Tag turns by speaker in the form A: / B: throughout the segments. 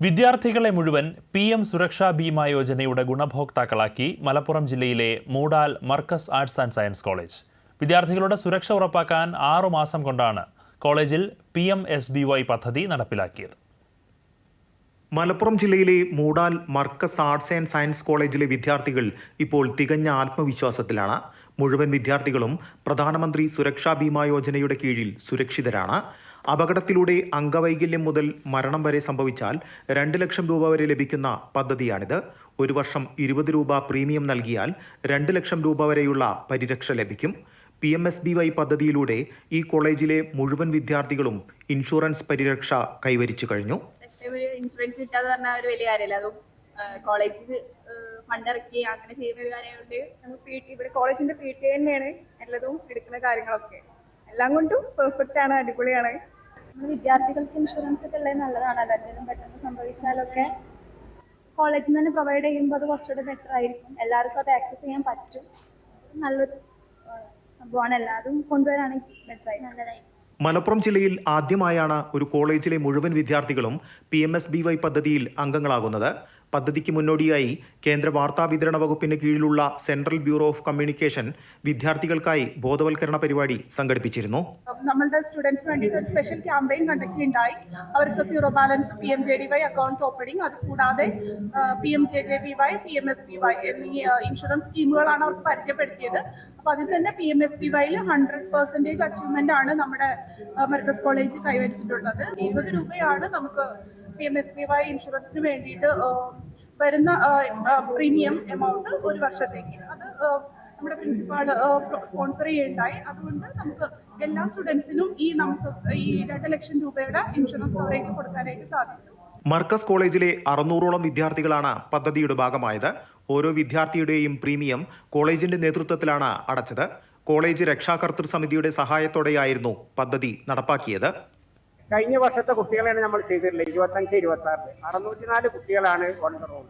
A: വിദ്യാർത്ഥികളെ മുഴുവൻ PM സുരക്ഷാ ബീമാ യോജനയുടെ ഗുണഭോക്താക്കളാക്കി മലപ്പുറം ജില്ലയിലെ Moodal Markaz arts and science college. വിദ്യാർത്ഥികളുടെ സുരക്ഷ ഉറപ്പാക്കാൻ 6 മാസം കൊണ്ടാണ് കോളേജിൽ PMSBY പദ്ധതി നടപ്പിലാക്കിയത്.
B: മലപ്പുറം ജില്ലയിലെ Moodal Markaz arts and science കോളേജിലെ വിദ്യാർത്ഥികൾ ഇപ്പോൾ തികഞ്ഞ ആത്മവിശ്വാസത്തിലാണ്. മുഴുവൻ വിദ്യാർത്ഥികളും പ്രധാനമന്ത്രി സുരക്ഷാ ബീമാ യോജനയുടെ കീഴിൽ സുരക്ഷിതരാണ്. അപകടത്തിലൂടെ അംഗവൈകല്യം മുതൽ മരണം വരെ സംഭവിച്ചാൽ 2 ലക്ഷം രൂപ വരെ ലഭിക്കുന്ന പദ്ധതിയാണിത്. ഒരു വർഷം 20 രൂപ പ്രീമിയം നൽകിയാൽ 2 ലക്ഷം രൂപ വരെയുള്ള പരിരക്ഷ ലഭിക്കും. PMSBY പദ്ധതിയിലൂടെ ഈ കോളേജിലെ മുഴുവൻ വിദ്യാർത്ഥികളും ഇൻഷുറൻസ് പരിരക്ഷ കൈവരിച്ചു കഴിഞ്ഞു.
C: ഇൻഷുറൻസ് കിട്ടാന്ന് പറഞ്ഞാൽ ഒരു വലിയ കാര്യമല്ല. അതും കോളേജിൽ ഫണ്ട് ഇറക്കി അങ്ങനെ ചെയ്യുന്ന ഒരു കാര്യമുണ്ട്. നമുക്ക് ഇവിടെ കോളേജിന്റെ PT തന്നെയാണ് എല്ലാതും എടുക്കുന്ന കാര്യങ്ങളൊക്കെ. എല്ലാം കൊണ്ടും പെർഫെക്റ്റ് ആണ്, അടിപൊളിയാണ്.
D: വിദ്യാർത്ഥികൾക്ക് ഇൻഷുറൻസ് ഒക്കെ ഉള്ളത് നല്ലതാണ്. എന്തെങ്കിലും പെട്ടെന്ന് സംഭവിച്ചാലൊക്കെ കോളേജിൽ നിന്ന് തന്നെ പ്രൊവൈഡ് ചെയ്യുമ്പോൾ അത് കുറച്ചുകൂടെ ബെറ്റർ ആയിരിക്കും. എല്ലാവർക്കും അത് ആക്സസ് ചെയ്യാൻ പറ്റും. നല്ലൊരു സംഭവമാണ്. എല്ലാവരും കൊണ്ടുവരാണെങ്കിൽ ബെറ്ററായി നല്ലതായി.
B: മലപ്പുറം ജില്ലയിൽ ആദ്യമായാണ് ഒരു കോളേജിലെ മുഴുവൻ വിദ്യാർത്ഥികളും PMSBY പദ്ധതിയിൽ അംഗങ്ങളാകുന്നത്. പദ്ധതിക്ക് മുന്നോടിയായി കേന്ദ്ര വാർത്താ വിതരണ വകുപ്പിന് കീഴിലുള്ള സെൻട്രൽ ബ്യൂറോ ഓഫ് കമ്മ്യൂണിക്കേഷൻ വിദ്യാർത്ഥികൾക്കായി ബോധവൽക്കരണ പരിപാടി സംഘടിപ്പിച്ചിരുന്നു.
E: നമ്മളുടെ സ്റ്റുഡൻസിന് വേണ്ടിയിട്ട് ഒരു സ്പെഷ്യൽ ക്യാമ്പയിൻ കണ്ടക്ട് ഉണ്ടായി. അവർക്ക് zero balance PMJDY accounts opening, അതുകൂടാതെ PMJJBY PMSBY എന്നീ ഇൻഷുറൻസ് സ്കീമുകളാണ് അവർക്ക് പരിചയപ്പെടുത്തിയത്. അപ്പോൾ അതിൽ തന്നെ PMSBYയിൽ 100% അച്ചീവ്മെന്റ് ആണ് നമ്മുടെ മർക്കസ് കോളേജ് കൈവരിച്ചിട്ടുള്ളത്. 20 രൂപയാണ് നമുക്ക് PMSBY ഇൻഷുറൻസിന് വേണ്ടിയിട്ട് വരുന്ന പ്രീമിയം എമൗണ്ട് ഒരു വർഷത്തേക്ക്. അത് നമ്മുടെ പ്രിൻസിപ്പാൾ സ്പോൺസർ ചെയ്യുണ്ടായി. അതുകൊണ്ട് നമുക്ക് എല്ലാ സ്റ്റുഡൻസിനും നമുക്ക് ഈ 2 ലക്ഷം രൂപയുടെ ഇൻഷുറൻസ് കവറേജ് കൊടുക്കാനായിട്ട് സാധിച്ചു.
B: മർക്കസ് കോളേജിലെ 600ഓളം വിദ്യാർത്ഥികളാണ് പദ്ധതിയുടെ ഭാഗമായത്. ഓരോ വിദ്യാർത്ഥിയുടെയും പ്രീമിയം കോളേജിന്റെ നേതൃത്വത്തിലാണ് അടച്ചത്. കോളേജ് രക്ഷാകർതൃ സമിതിയുടെ സഹായത്തോടെയായിരുന്നു പദ്ധതി നടപ്പാക്കിയത്.
F: കഴിഞ്ഞ വർഷത്തെ കുട്ടികളെയാണ് നമ്മൾ ചെയ്തിട്ടുള്ളത്. 25-26 604 കുട്ടികളാണ് ഓൺ ദ റോൾ.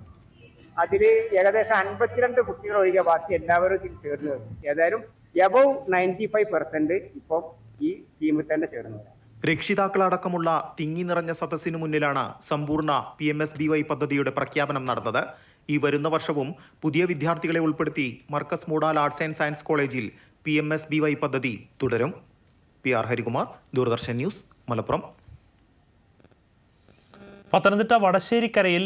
F: അതിൽ ഏകദേശം 52 കുട്ടികൾ ഒഴികെ ബാക്കി എല്ലാവരും ഇതിൽ ചേർന്ന് ഏതായാലും എബവ് 95% ഇപ്പം ഈ സ്കീമിൽ തന്നെ ചേർന്നത്.
B: രക്ഷിതാക്കളടക്കമുള്ള തിങ്ങി നിറഞ്ഞ സദസ്സിനു മുന്നിലാണ് സമ്പൂർണ്ണ PMSBY പദ്ധതിയുടെ പ്രഖ്യാപനം നടന്നത്. ഈ വരുന്ന വർഷവും പുതിയ വിദ്യാർത്ഥികളെ ഉൾപ്പെടുത്തി Markaz Moodal arts and science കോളേജിൽ PMSBY പദ്ധതി തുടരും. PR Harikumar, Doordarshan news, Malappuram.
A: പത്തനംതിട്ട വടശ്ശേരിക്കരയിൽ